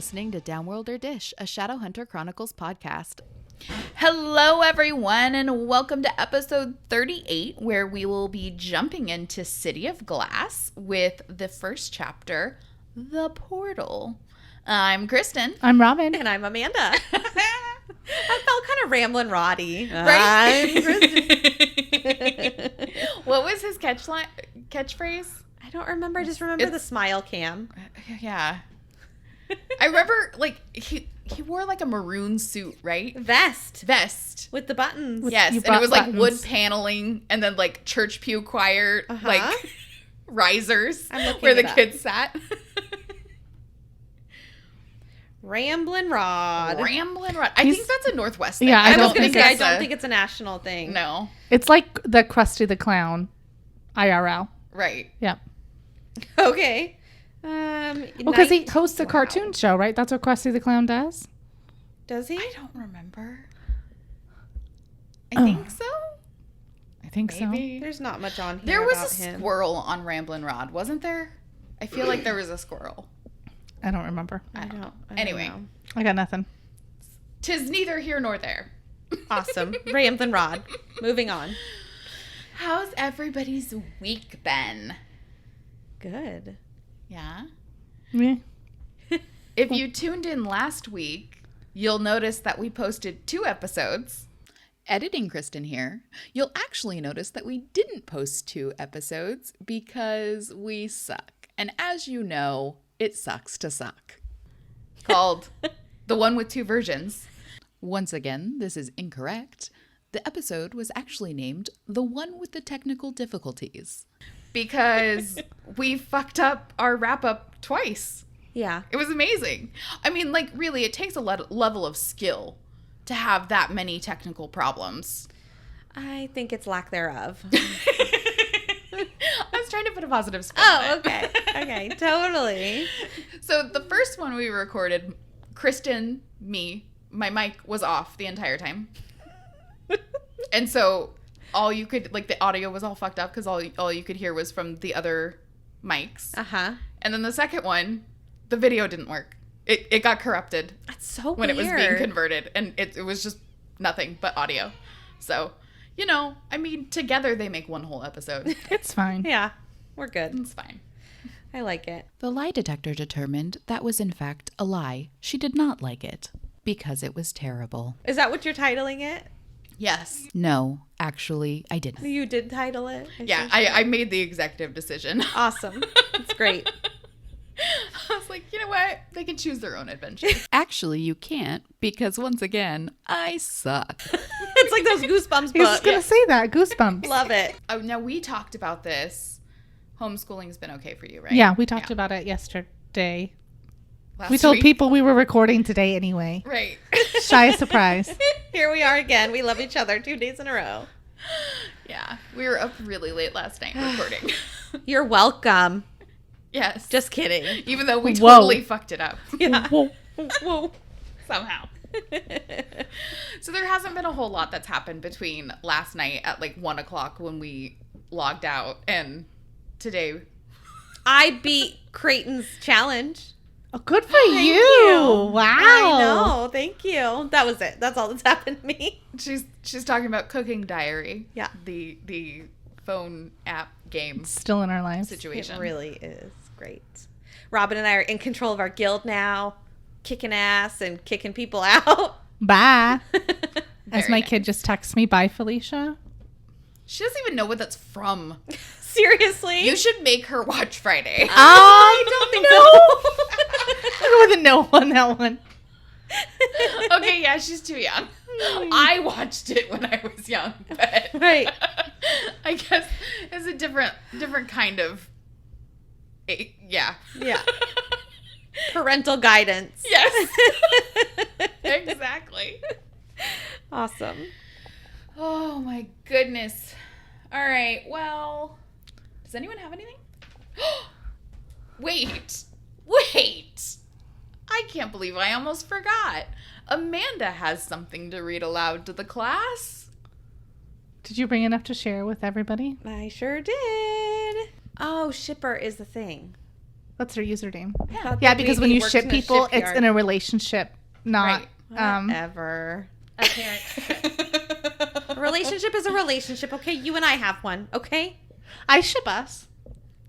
listening to Downworlder Dish, a Shadowhunters Chronicles podcast. Hello, everyone, and welcome to episode 38, where we will be jumping into City of Glass with the first chapter, The Portal. I'm Kristen. I'm Robin. And I'm Amanda. I felt kind of rambling Roddy. Right? I'm Kristen. What was his catchphrase? I don't remember. I just remember the smile cam. Yeah. I remember, like, he wore, like, a maroon suit, right? Vest. With the buttons. Yes, and it was, like, wood paneling and then, like, church pew choir, like, risers where the kids sat. Ramblin' Rod. I think that's a Northwest thing. Yeah, I was going to say, I don't think it's a national thing. No. It's like the Krusty the Clown IRL. Right. Yeah. Okay. Because he hosts a cartoon show, right? That's what Krusty the Clown does? Does he? I don't remember. I think so. I think Maybe. There's not much on here. There was about a him. squirrel on Ramblin' Rod, wasn't there? I feel like there was a squirrel. I don't remember. I don't Anyway. know. I got nothing. 'Tis neither here nor there. Awesome. Ramblin' Rod. Moving on. How's everybody's week been? Good. Yeah? Yeah. If you tuned in last week, you'll notice that we posted 2 episodes. Editing Kristen here. You'll actually notice that we didn't post 2 episodes because we suck. And as you know, it sucks to suck. Called The One with 2 Versions. Once again, this is incorrect. The episode was actually named The One with the Technical Difficulties. Because we fucked up our wrap-up twice. Yeah. It was amazing. I mean, like, really, it takes a level of skill to have that many technical problems. I think it's lack thereof. I was trying to put a positive spin on it. Okay. Okay, totally. So the first one we recorded, Kristen, me, my mic was off the entire time. And so all you could, like, the audio was all fucked up because all you could hear was from the other mics. Uh-huh. And then the second one, the video didn't work. It got corrupted. That's so when weird. It was being converted. And it was just nothing but audio. So, you know, I mean, together they make one whole episode. It's fine. Yeah, we're good. It's fine. I like it. The lie detector determined that was in fact a lie. She did not like it because it was terrible. Is that what you're titling it? Yes. No, actually, I didn't. You did title it? Yeah, I made the executive decision. Awesome. That's great. I was like, you know what? They can choose their own adventure. Actually, you can't because once again, I suck. It's like those Goosebumps books. He was going to say that. Goosebumps. Love it. Oh, now we talked about this. Homeschooling's been okay for you, right? Yeah, we talked about it yesterday. We Last told week. people we were recording today anyway. Right. Shy surprise. Here we are again. We love each other 2 days in a row. Yeah, we were up really late last night recording. You're welcome. Yes. Just kidding. Even though we Whoa. totally fucked it up. Yeah. Whoa. Whoa. Somehow. So there hasn't been a whole lot that's happened between last night at like 1 o'clock when we logged out and today. I beat Creighton's challenge. Oh, good for Thank you. Wow. I know. Thank you. That was it. That's all that's happened to me. She's talking about Cooking Diary. Yeah. The phone app game Still in our lives. situation. It really is great. Robin and I are in control of our guild now, kicking ass and kicking people out. Bye. As Very my nice. kid just texts me, bye, Felicia. She doesn't even know what that's from. Seriously? You should make her watch Friday. I don't think so. I'll go with a no on that one. Okay, yeah, she's too young. I watched it when I was young, but Right. I guess it's a different kind of yeah. Yeah. Parental guidance. Yes. Exactly. Awesome. Oh my goodness. All right. Well, does anyone have anything? Wait. I can't believe I almost forgot. Amanda has something to read aloud to the class. Did you bring enough to share with everybody? I sure did. Oh, shipper is the thing. That's her username. Yeah, Yeah, because when you ship people, it's in a relationship, not whatever. A relationship is a relationship, okay? You and I have one, okay? I ship us.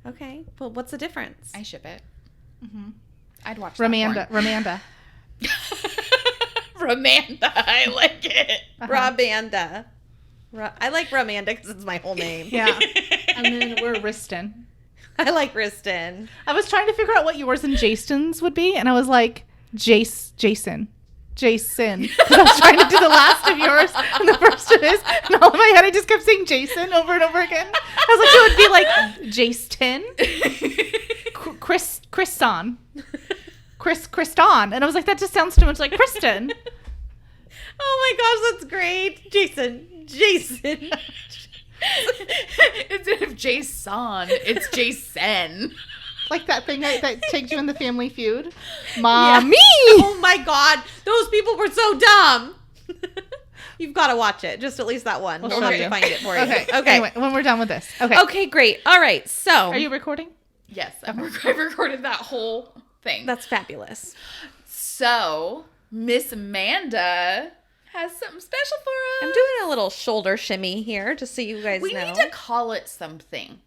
Okay. Well, what's the difference? I ship it. Mm-hmm. I'd watch Ramanda. Ramanda, I like it. Ramanda. I like Ramanda because it's my whole name. Yeah. And then we're Riston. I like Riston. I was trying to figure out what yours and Jason's would be, and I was like, Jason. Because I was trying to do the last of yours, and the first of his, and all in my head I just kept saying Jason over and over again. I was like, it would be like Jason, Kriston, and I was like, that just sounds too much like Kristen. Oh my gosh, that's great. Jason. Instead of Jason, it's Jason. Like that thing that takes you in the Family Feud. Mommy! Yeah. Oh my god, those people were so dumb. You've got to watch it, just at least that one. We'll have to find it for you. Okay. Anyway, when we're done with this. Okay, great. All right, so. Are you recording? Yes, I've recorded that whole thing. That's fabulous. So, Miss Amanda has something special for us. I'm doing a little shoulder shimmy here, just so you guys know. We need to call it something.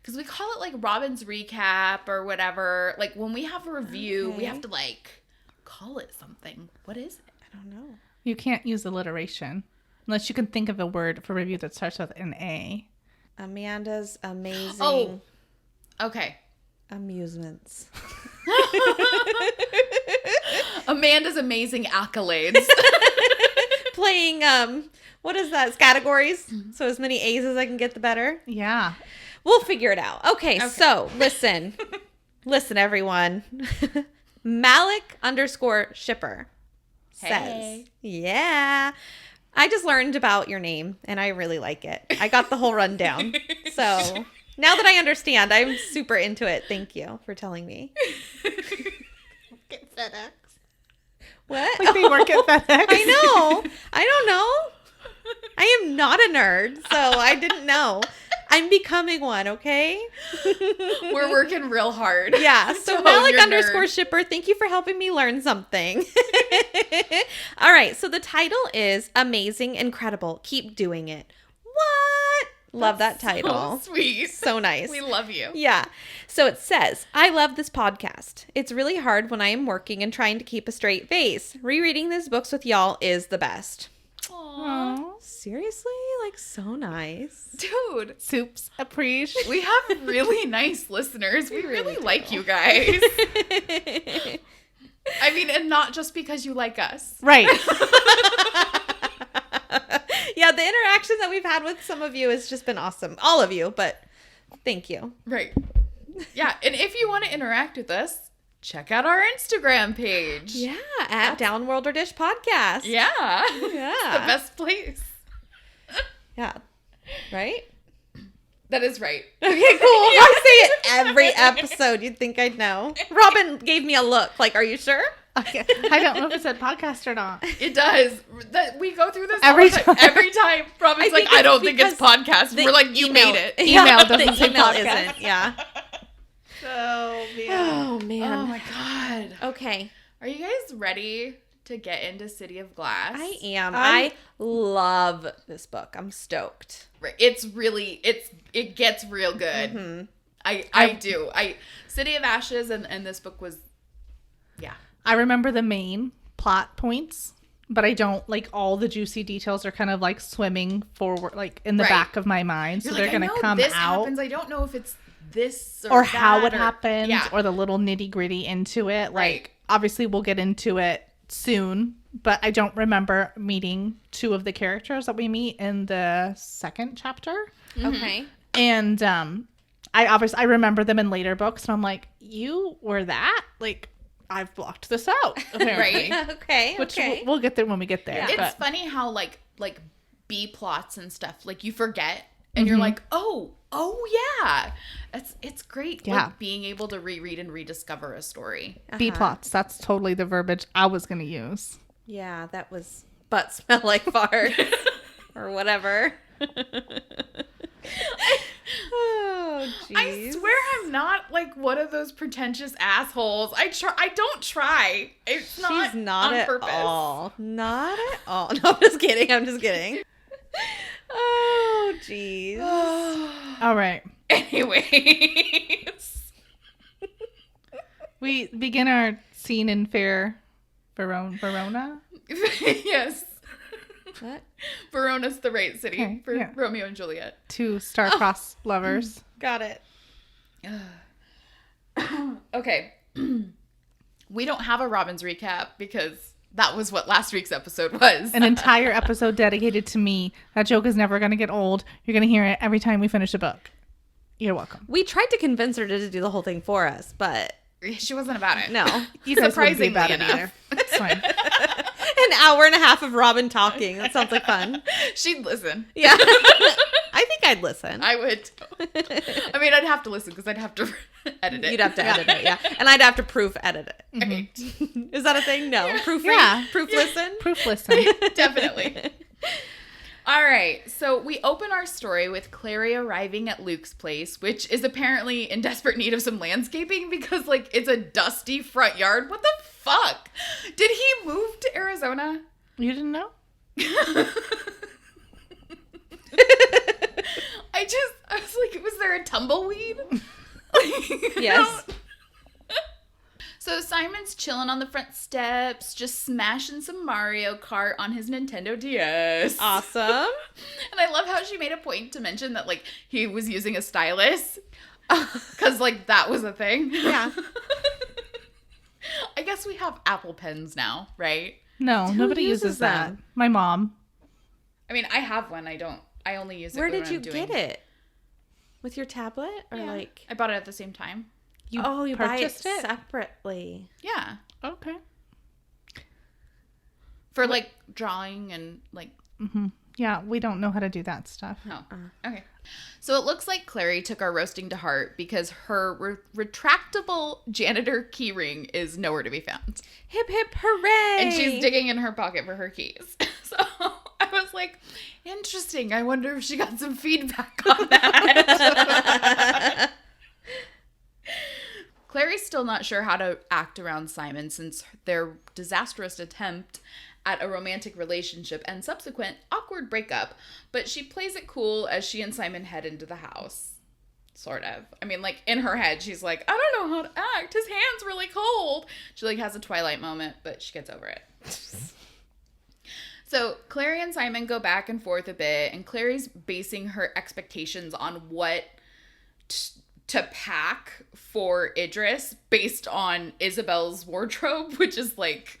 Because we call it, like, Robin's Recap or whatever. Like, when we have a review, we have to, like, call it something. What is it? I don't know. You can't use alliteration. Unless you can think of a word for review that starts with an A. Amanda's amazing. Oh, okay. Amusements. Amanda's amazing accolades. Playing, what is that? Categories. So as many A's as I can get, the better. Yeah. We'll figure it out. Okay. So listen, everyone. Malik_shipper says, yeah, I just learned about your name and I really like it. I got the whole rundown. So now that I understand, I'm super into it. Thank you for telling me. Get FedEx. What? Like they work at FedEx. I know. I don't know. I am not a nerd, so I didn't know. I'm becoming one, okay? We're working real hard. Yeah. So Malik_shipper, thank you for helping me learn something. All right. So the title is Amazing, Incredible. Keep doing it. What? Love that title. So sweet. So nice. We love you. Yeah. So it says, I love this podcast. It's really hard when I am working and trying to keep a straight face. Rereading these books with y'all is the best. Aww. Seriously? Like, so nice. Dude. Soups. Appreciate. We have really nice listeners. We really like you guys. I mean, and not just because you like us. Right. Yeah, the interaction that we've had with some of you has just been awesome. All of you, but thank you. Right. Yeah, and if you want to interact with us, check out our Instagram page. Yeah, at Downworlder Dish Podcast. Yeah. Yeah. It's the best place. Yeah. Right? That is right. Okay, cool. I say it every episode. You'd think I'd know. Robin gave me a look. Like, are you sure? Okay. I don't know if it said podcast or not. It does. We go through this every all the time. Every time. Robin's like, I don't think it's podcast. We're like, you made it. Email doesn't say email podcast. Isn't. Yeah. Oh, man. Oh, man. Oh, my God. Okay. Are you guys ready to get into City of Glass? I am. I love this book. I'm stoked. It's really, it gets real good. Mm-hmm. I do. City of Ashes and this book was, yeah. I remember the main plot points, but I don't, like, all the juicy details are kind of like swimming forward, like in the back of my mind. So they're going to come this out. Happens. I don't know if it's this or how it happens or the little nitty gritty into it. Like, obviously we'll get into it soon, but I don't remember meeting two of the characters that we meet in the second chapter. Mm-hmm. Okay. And I remember them in later books, and I'm like, you were that? Like, I've blocked this out, apparently. Right. Okay. Which we'll get there when we get there. Yeah. It's funny how like B plots and stuff, like you forget and you're like, oh yeah. It's great. Yeah. Like being able to reread and rediscover a story. B plots. That's totally the verbiage I was going to use. Yeah, that was butt smell like fart or whatever. Oh, jeez. I swear I'm not like one of those pretentious assholes. I don't try. It's not. She's not on at purpose. all. Not at all. No, I'm just kidding. Oh, jeez. All right. Anyways. We begin our scene in Verona. Yes. What? Verona's the right city Okay, for yeah. Romeo and Juliet. Two star-crossed lovers. Got it. Okay. We don't have a Robin's recap because that was what last week's episode was. An entire episode dedicated to me. That joke is never going to get old. You're going to hear it every time we finish a book. You're welcome. We tried to convince her to do the whole thing for us, but She wasn't about it. no. You guys wouldn't Surprisingly be about it enough. either. It's fine. An hour and a half of Robin talking. That sounds like fun. She'd listen. Yeah. I think I'd listen. I would. I mean, I'd have to listen because I'd have to edit it. You'd have to edit it, yeah. And I'd have to proof edit it. Right. Is that a thing? No. Proofread? Yeah. Proof listen? Proof listen. Definitely. All right. So we open our story with Clary arriving at Luke's place, which is apparently in desperate need of some landscaping because, like, it's a dusty front yard. What the fuck? Did he move to Arizona? You didn't know? I was like, was there a tumbleweed? Yes. No. So Simon's chilling on the front steps, just smashing some Mario Kart on his Nintendo DS. Awesome. And I love how she made a point to mention that, like, he was using a stylus. Because, like, that was a thing. Yeah. I guess we have Apple Pens now, right? No, Who nobody uses uses that. them? My mom. I mean, I have one. I only use it Where when did you I'm doing... get it? With your tablet? Or Yeah. like... I bought it at the same time. You you buy it purchased it? separately. Yeah. Okay. For, like, drawing and, like... Mm-hmm. Yeah, we don't know how to do that stuff. Oh, okay. So it looks like Clary took our roasting to heart because her retractable janitor keyring is nowhere to be found. Hip hip hooray! And she's digging in her pocket for her keys. So I was like, interesting. I wonder if she got some feedback on that. Clary's still not sure how to act around Simon since their disastrous attempt at a romantic relationship and subsequent awkward breakup, but she plays it cool as she and Simon head into the house. Sort of. I mean, like, in her head, she's like, I don't know how to act. His hand's really cold. She, like, has a Twilight moment, but she gets over it. So Clary and Simon go back and forth a bit, and Clary's basing her expectations on what to pack for Idris based on Isabel's wardrobe, which is, like,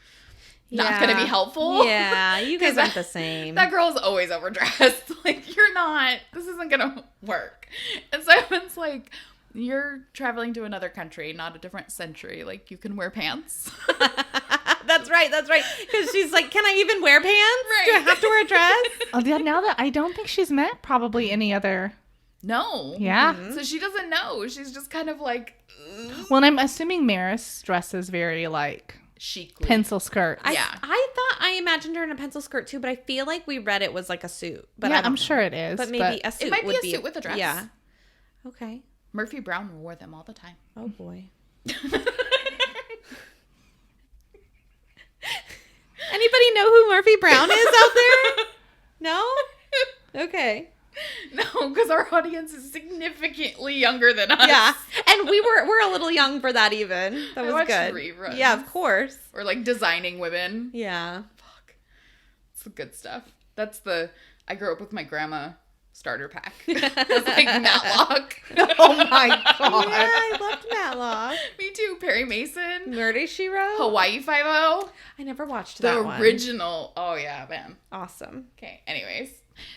not going to be helpful. Yeah, you guys aren't the same. That girl's always overdressed. Like, you're not. This isn't going to work. And Simon's like, you're traveling to another country, not a different century. Like, you can wear pants. That's right. Because she's like, can I even wear pants? Right. Do I have to wear a dress? Oh, yeah, now that I don't think she's met probably any other. No. Yeah. So she doesn't know. She's just kind of like, Well, and I'm assuming Maris dresses very like chicly. pencil skirts. Yeah. I imagined her in a pencil skirt too, but I feel like we read it was like a suit. But yeah, I don't I'm know. sure it is. But maybe a suit It might be would a suit with a dress. Yeah. Okay. Murphy Brown wore them all the time. Oh boy. Anybody know who Murphy Brown is out there? No? Okay. No, because our audience is significantly younger than us. Yeah. And we're a little young for that even. That was watched good. reruns. Yeah, of course. Or like designing women. Yeah. Fuck. It's the good stuff. That's the I grew up with my grandma starter pack. It's like Matlock. Oh my god. Yeah, I loved Matlock. Me too. Perry Mason. Murder, She Wrote. Hawaii Five-0. I never watched The that one. original. Oh yeah, man. Awesome. Okay, anyways.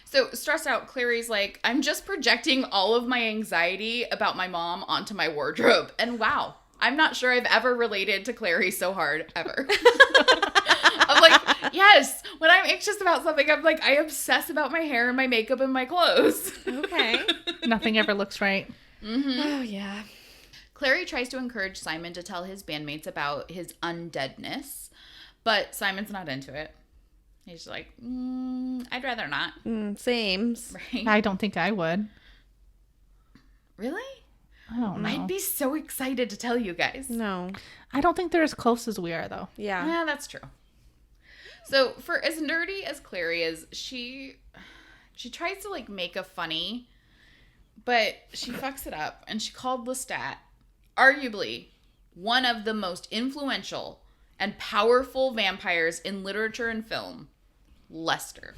So, stressed out, Clary's like, I'm just projecting all of my anxiety about my mom onto my wardrobe. And wow, I'm not sure I've ever related to Clary so hard, ever. I'm like, yes, when I'm anxious about something, I'm like, I obsess about my hair and my makeup and my clothes. Okay. Nothing ever looks right. Mm-hmm. Oh, yeah. Clary tries to encourage Simon to tell his bandmates about his undeadness, but Simon's not into it. He's like, I'd rather not. Same. Right? I don't think I would. Really? I don't know. I'd be so excited to tell you guys. No. I don't think they're as close as we are, though. Yeah. Yeah, that's true. So, for as nerdy as Clary is, she tries to, like, make a funny, but she fucks it up, and she called Lestat arguably one of the most influential and powerful vampires in literature and film, Lester.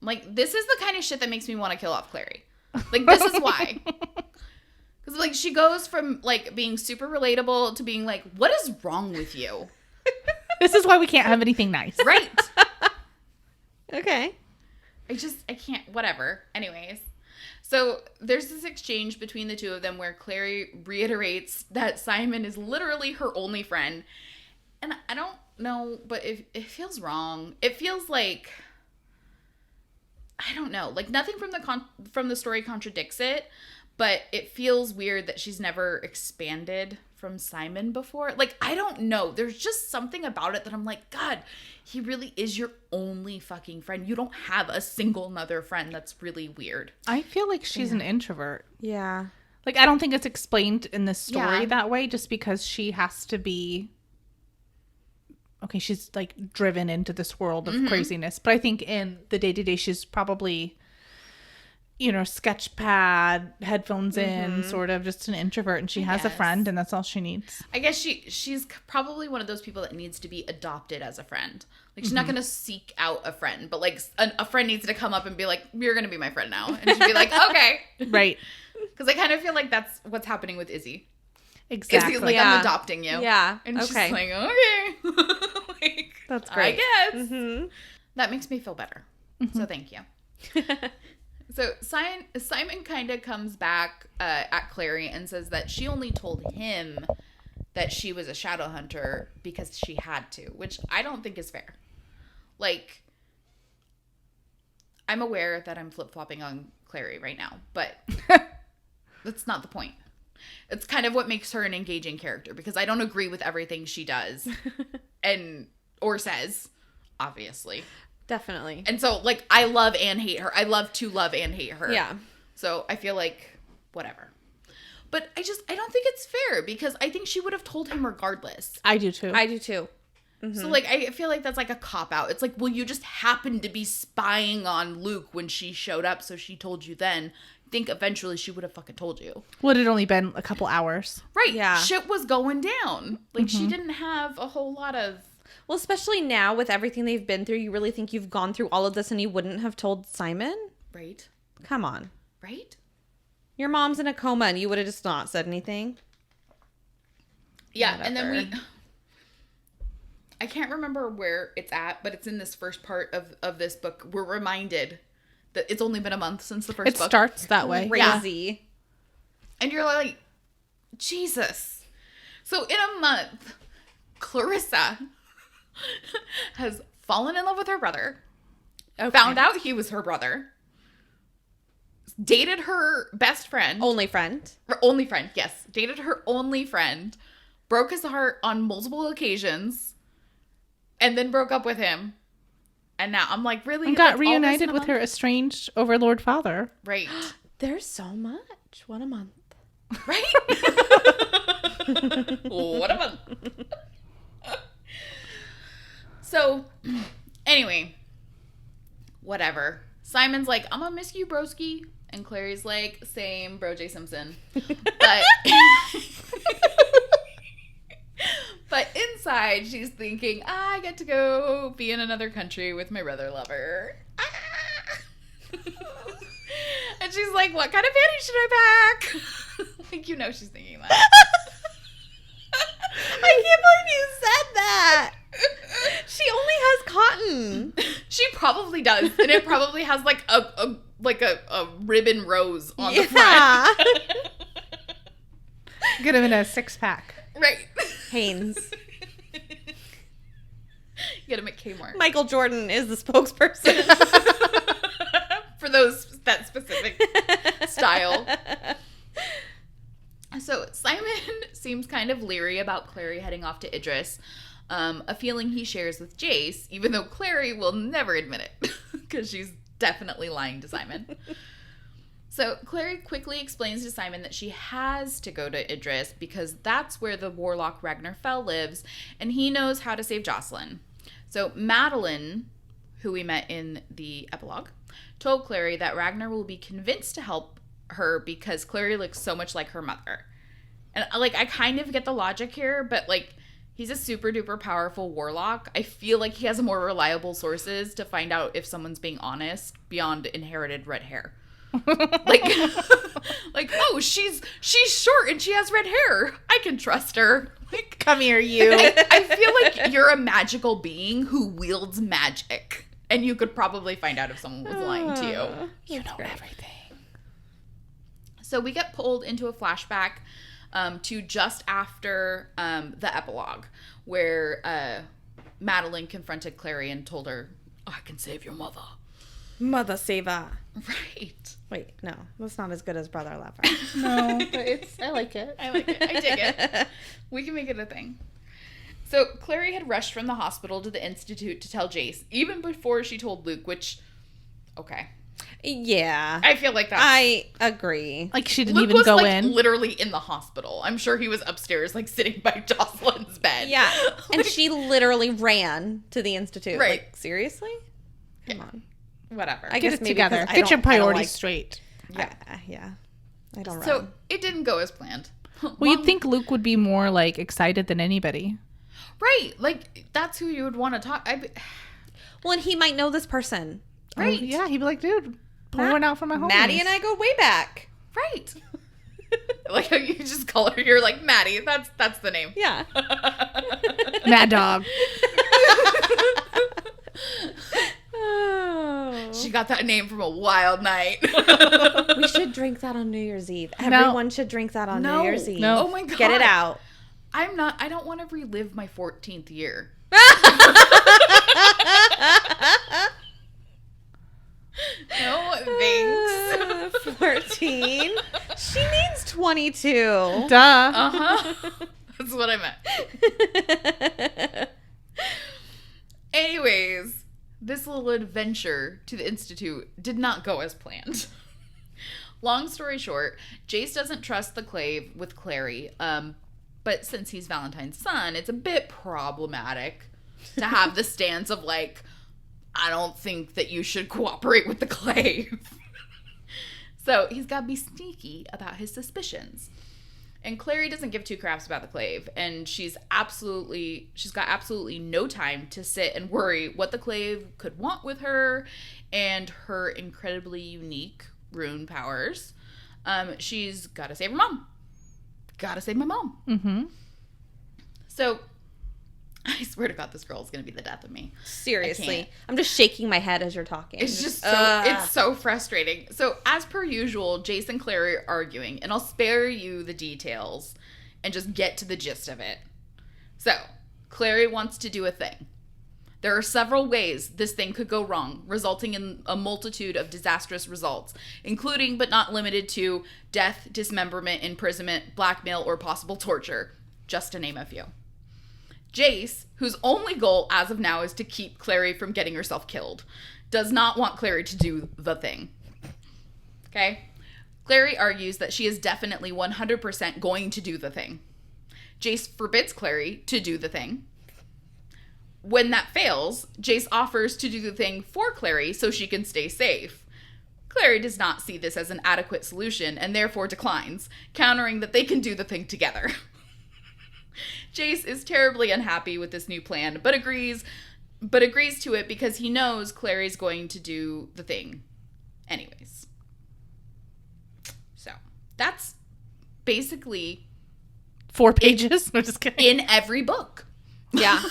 Like, this is the kind of shit that makes me want to kill off Clary. Like, this is why. Because, like, she goes from, like, being super relatable to being like, what is wrong with you? This is why we can't have anything nice. Right. Okay. I can't, whatever. Anyways. So, there's this exchange between the two of them where Clary reiterates that Simon is literally her only friend. And I don't know, but it feels wrong. It feels like, I don't know, like nothing from the story contradicts it, but it feels weird that she's never expanded from Simon before. Like, I don't know. There's just something about it that I'm like, God, he really is your only fucking friend. You don't have a single other friend. That's really weird. I feel like she's an introvert. Yeah. Like, I don't think it's explained in this story Yeah. that way, just because she has to be... Okay, she's, like, driven into this world of craziness. But I think in the day-to-day, she's probably, you know, sketch pad, headphones in, sort of just an introvert. And she has a friend, and that's all she needs. I guess she's probably one of those people that needs to be adopted as a friend. Like, she's not going to seek out a friend, but, like, a friend needs to come up and be like, you're going to be my friend now. And she'd be like, okay. Right. Because I kind of feel like that's what's happening with Izzy. Exactly. Izzy's like, Yeah. I'm adopting you. Yeah. And she's Okay. like, okay. Like, That's great. I guess. Mm-hmm. That makes me feel better. So thank you. So Simon kind of comes back at Clary and says that she only told him that she was a Shadowhunter because she had to, which I don't think is fair. Like, I'm aware that I'm flip-flopping on Clary right now, but that's not the point. It's kind of what makes her an engaging character, because I don't agree with everything she does or says, obviously. Definitely. And so, like, I love and hate her. I love to love and hate her. Yeah. So I feel like, whatever. But I don't think it's fair, because I think she would have told him regardless. I do, too. I do too. So, like, I feel like that's like a cop-out. It's like, well, you just happened to be spying on Luke when she showed up, so she told you then. I think eventually she would have fucking told you. Would it only been a couple hours? Right. Yeah. Shit was going down. Like, she didn't have a whole lot of... Well, especially now with everything they've been through, you really think you've gone through all of this and you wouldn't have told Simon? Right. Come on. Right? Your mom's in a coma and you would have just not said anything? Yeah, and Whatever. then I can't remember where it's at, but it's in this first part of this book. We're reminded that it's only been a month since the first It book. starts that way. Crazy. And you're like, Jesus. So in a month, Clarissa has fallen in love with her brother, found out he was her brother, dated her best friend. Only friend. Her only friend, yes. Dated her only friend, broke his heart on multiple occasions, and then broke up with him. And now I'm like, really? And got That's all this in reunited a with month? her estranged overlord father. Right. There's so much. What a month. Right? What a month. So, anyway, whatever. Simon's like, I'm gonna miss you, broski. And Clary's like, same, bro J. Simpson. But, but inside, she's thinking, I get to go be in another country with my brother lover. And she's like, what kind of panties should I pack? Like, you know she's thinking that. I can't believe you said that. She only has cotton. She probably does. And it probably has like a ribbon rose on the front. Get him in a 6-pack. Right. Hanes. Get him at Kmart. Michael Jordan is the spokesperson. For that specific style. So Simon seems kind of leery about Clary heading off to Idris, a feeling he shares with Jace, even though Clary will never admit it, because she's definitely lying to Simon. So Clary quickly explains to Simon that she has to go to Idris because that's where the warlock Ragnar Fell lives, and he knows how to save Jocelyn. So Madeline, who we met in the epilogue, told Clary that Ragnar will be convinced to help her because Clary looks so much like her mother. And, like, I kind of get the logic here, but, like, he's a super duper powerful warlock. I feel like he has more reliable sources to find out if someone's being honest beyond inherited red hair. like, oh, she's short and she has red hair. I can trust her. Like, come here, you. I feel like you're a magical being who wields magic, and you could probably find out if someone was lying to you. You know everything. So we get pulled into a flashback to just after the epilogue, where Madeline confronted Clary and told her, I can save your mother. Mother saver. Right. Wait, no. That's not as good as Brother Lover. No, but I like it. I like it. I dig it. We can make it a thing. So Clary had rushed from the hospital to the Institute to tell Jace, even before she told Luke, which, okay. Yeah. I feel like that's... I agree. Like, she didn't Luke even was, go like, in. literally in the hospital. I'm sure he was upstairs, like, sitting by Jocelyn's bed. Yeah. And she literally ran to the Institute. Right. Like, seriously? Come on. Whatever. I Get guess it maybe together. 'cause Get your I don't priorities like- straight. Yeah. Yeah. I don't run. So it didn't go as planned. Well, you'd think Luke would be more, like, excited than anybody. Right. Like, that's who you would want to talk. Well, and he might know this person. Right. Oh, yeah, he'd be like, dude, pour one out for my homies. Maddie and I go way back. Right. Like how you just call her, you're like, Maddie. That's the name. Yeah. Mad Dog. She got that name from a wild night. We should drink that on New Year's Eve. Everyone should drink that on New Year's Eve. No. Oh my God. Get it out. I don't want to relive my 14th year. No, thanks. 14. She means 22. Duh. Uh-huh. That's what I meant. Anyways, this little adventure to the Institute did not go as planned. Long story short, Jace doesn't trust the Clave with Clary, but since he's Valentine's son, it's a bit problematic to have the stance of, like, I don't think that you should cooperate with the Clave. So he's got to be sneaky about his suspicions. And Clary doesn't give two craps about the Clave, and she's got absolutely no time to sit and worry what the Clave could want with her and her incredibly unique rune powers. She's got to save her mom. Gotta save my mom. Mm-hmm. So, I swear to God, this girl is going to be the death of me. Seriously. I'm just shaking my head as you're talking. It's just it's so frustrating. So, as per usual, Jace and Clary are arguing, and I'll spare you the details and just get to the gist of it. So, Clary wants to do a thing. There are several ways this thing could go wrong, resulting in a multitude of disastrous results, including but not limited to death, dismemberment, imprisonment, blackmail, or possible torture, just to name a few. Jace, whose only goal as of now is to keep Clary from getting herself killed, does not want Clary to do the thing. Okay? Clary argues that she is definitely 100% going to do the thing. Jace forbids Clary to do the thing. When that fails, Jace offers to do the thing for Clary so she can stay safe. Clary does not see this as an adequate solution and therefore declines, countering that they can do the thing together. Jace is terribly unhappy with this new plan, but agrees to it because he knows Clary's going to do the thing anyways. So, that's basically 4 pages. No, just kidding. in every book. Yeah.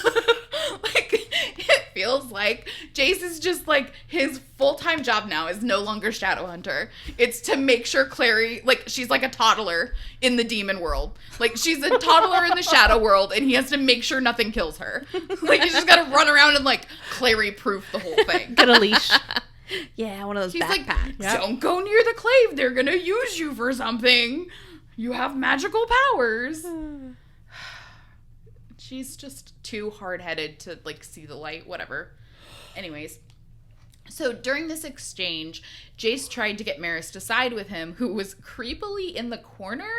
Like, it feels like Jace is just like, his full-time job now is no longer Shadowhunter. It's to make sure Clary, like, she's like a toddler in the demon world. Like, she's a toddler in the shadow world, and he has to make sure nothing kills her. Like, he's just gotta run around and, like, Clary-proof the whole thing. Get a leash. Yeah, one of those He's backpacks. like, don't go near the Clave. They're gonna use you for something. You have magical powers. She's just too hard-headed to, like, see the light, whatever. Anyways, So during this exchange, Jace tried to get Maris to side with him, who was creepily in the corner.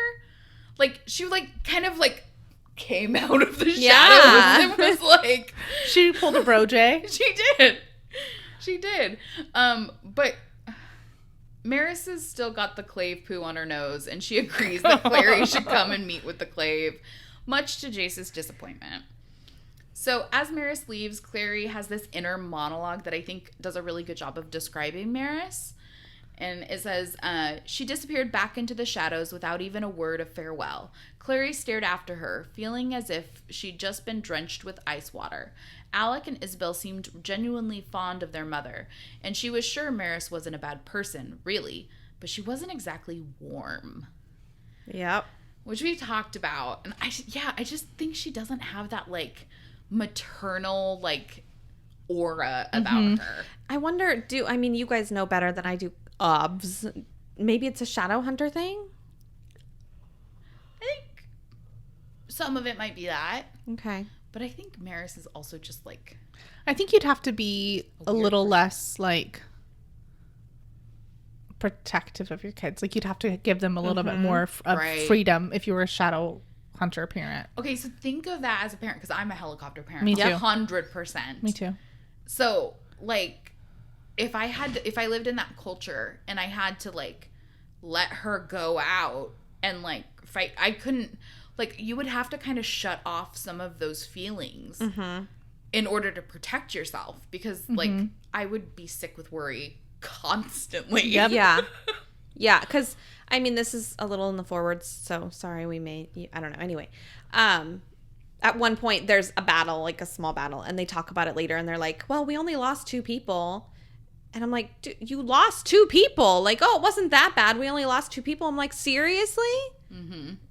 Like, she, like, kind of, like, came out of the shadows and was like... She pulled a bro J. She did. But Maris has still got the clave poo on her nose, and she agrees that Clary should come and meet with the clave, much to Jace's disappointment. So as Maris leaves, Clary has this inner monologue that I think does a really good job of describing Maris. And it says, she disappeared back into the shadows without even a word of farewell. Clary stared after her, feeling as if she'd just been drenched with ice water. Alec and Isabel seemed genuinely fond of their mother, and she was sure Maris wasn't a bad person, really, but she wasn't exactly warm. Yep. Which we've talked about. And I just think she doesn't have that, like, maternal, like, aura about her. I wonder, you guys know better than I do, obs. Maybe it's a Shadowhunter thing? I think some of it might be that. Okay. But I think Maris is also just, like... I think you'd have to be a little less, like, protective of your kids. Like, you'd have to give them a little bit more of freedom if you were a Shadowhunter parent. Okay, so think of that as a parent, because I'm a helicopter parent. Me too. 100%. Me too. So, like, if I lived in that culture and I had to, like, let her go out and, like, fight, I couldn't... Like, you would have to kind of shut off some of those feelings in order to protect yourself. Because, like, I would be sick with worry constantly. Yep. Yeah. Yeah, because, I mean, this is a little in the forwards, so sorry I don't know. Anyway, at one point, there's a battle, like a small battle, and they talk about it later, and they're like, well, we only lost 2 people. And I'm like, dude, you lost 2 people? Like, oh, it wasn't that bad. We only lost 2 people. I'm like, seriously?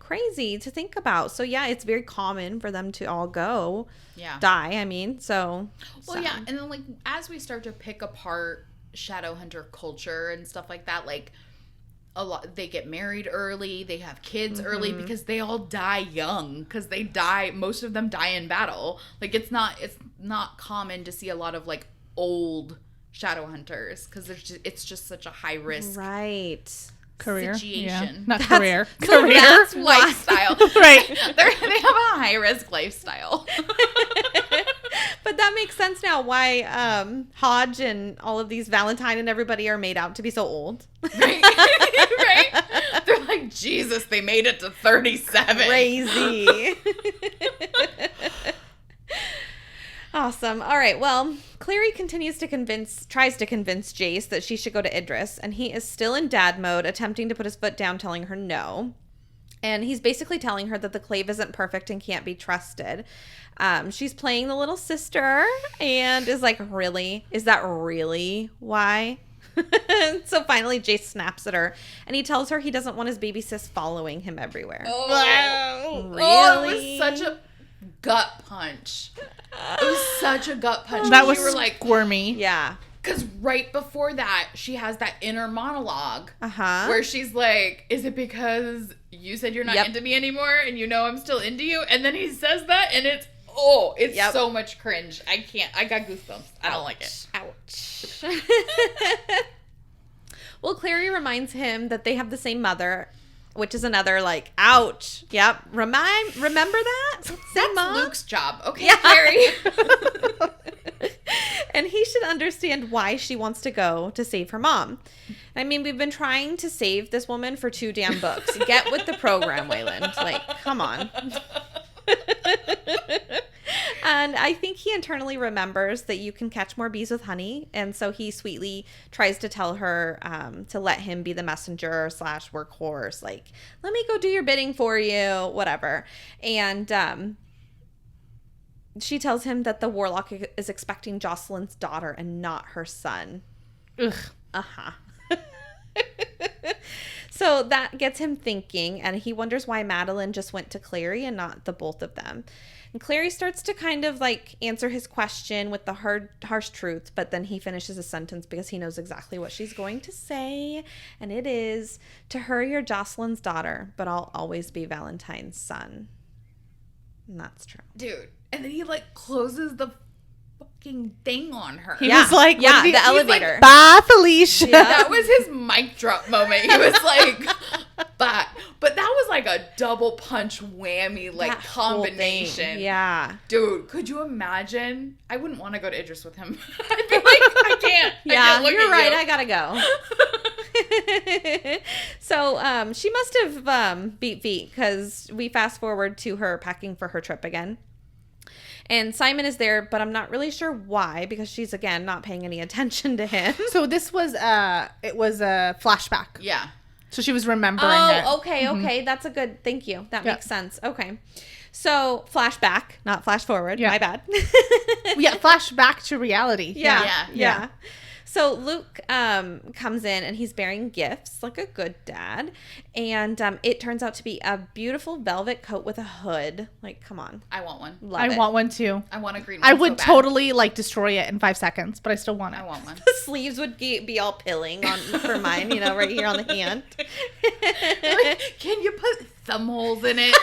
Crazy to think about. So yeah, it's very common for them to all die. I mean, so yeah, and then, like, as we start to pick apart Shadowhunter culture and stuff like that, like, a lot, they get married early, they have kids early, because they all die young, because most of them die in battle. Like, it's not common to see a lot of, like, old Shadowhunters, because it's just such a high risk career situation. Yeah. Not career. That's lifestyle. Right. They have a high risk lifestyle. But that makes sense now why Hodge and all of these Valentine and everybody are made out to be so old. Right. Right. They're like, Jesus, they made it to 37. Crazy. Awesome. All right. Well, Clary tries to convince Jace that she should go to Idris, and he is still in dad mode, attempting to put his foot down, telling her no. And he's basically telling her that the clave isn't perfect and can't be trusted. She's playing the little sister and is like, really? Is that really why? So finally Jace snaps at her, and he tells her he doesn't want his baby sis following him everywhere. Oh, really? Oh, it was such a gut punch. It was such a gut punch. That was like squirmy. Yeah. Because right before that, she has that inner monologue where she's like, is it because you said you're not into me anymore and you know I'm still into you? And then he says that, and it's so much cringe. I can't. I got goosebumps. I don't like it. Ouch. Well, Clary reminds him that they have the same mother, which is another, like, ouch. Yep. Remember that? That's mom? Luke's job. Okay, Clary. And he should understand why she wants to go to save her mom. I mean, we've been trying to save this woman for 2 damn books. Get with the program, Wayland. Like, come on. And I think he internally remembers that you can catch more bees with honey. And so he sweetly tries to tell her to let him be the messenger / workhorse. Like, let me go do your bidding for you, whatever. And she tells him that the warlock is expecting Jocelyn's daughter and not her son. Ugh. Uh-huh. So that gets him thinking, and he wonders why Madeline just went to Clary and not the both of them. And Clary starts to kind of, like, answer his question with the harsh truth, but then he finishes a sentence because he knows exactly what she's going to say, and it is, to her, you're Jocelyn's daughter, but I'll always be Valentine's son. And that's true. Dude. And then he, like, closes the fucking thing on her. He was like, yeah, the elevator. Like, bye, Felicia. Yeah. That was his mic drop moment. He was like, bye. But that was like a double punch whammy, like, That whole combination. thing. Yeah. Dude, could you imagine? I wouldn't want to go to Idris with him. I'd be like, I can't. Yeah, I can't look you're at right. you. I gotta go. So she must have beat feet because we fast forward to her packing for her trip again. And Simon is there, but I'm not really sure why, because she's, again, not paying any attention to him. So this was, it was a flashback. Yeah. So she was remembering it. Oh, okay. That's a good, thank you. That makes sense. Okay. So flashback, not flash forward. Yeah. My bad. Yeah, flashback to reality. Yeah. So Luke comes in and he's bearing gifts like a good dad. And it turns out to be a beautiful velvet coat with a hood. Like, come on. I want one. Love I it. want one too. I want a green one. I would so bad. totally like destroy it in 5 seconds, but I still want it. I want one. The sleeves would be all pilling on for mine, right here on the hand. Can you put thumb holes in it?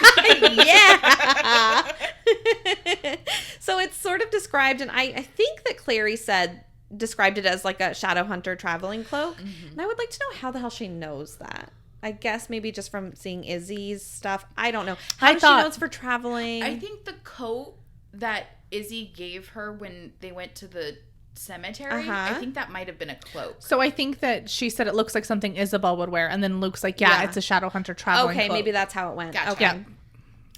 Yeah. So it's sort of described, and I think that Clary described it as like a Shadowhunter traveling cloak. Mm-hmm. And I would like to know how the hell she knows that. I guess maybe just from seeing Izzy's stuff. I don't know. How does she know it's for traveling? I think the coat that Izzy gave her when they went to the cemetery, I think that might have been a cloak. So I think that she said it looks like something Isabel would wear, and then Luke's like, yeah. It's a Shadowhunter traveling cloak. Maybe that's how it went. Gotcha. Okay. Yeah.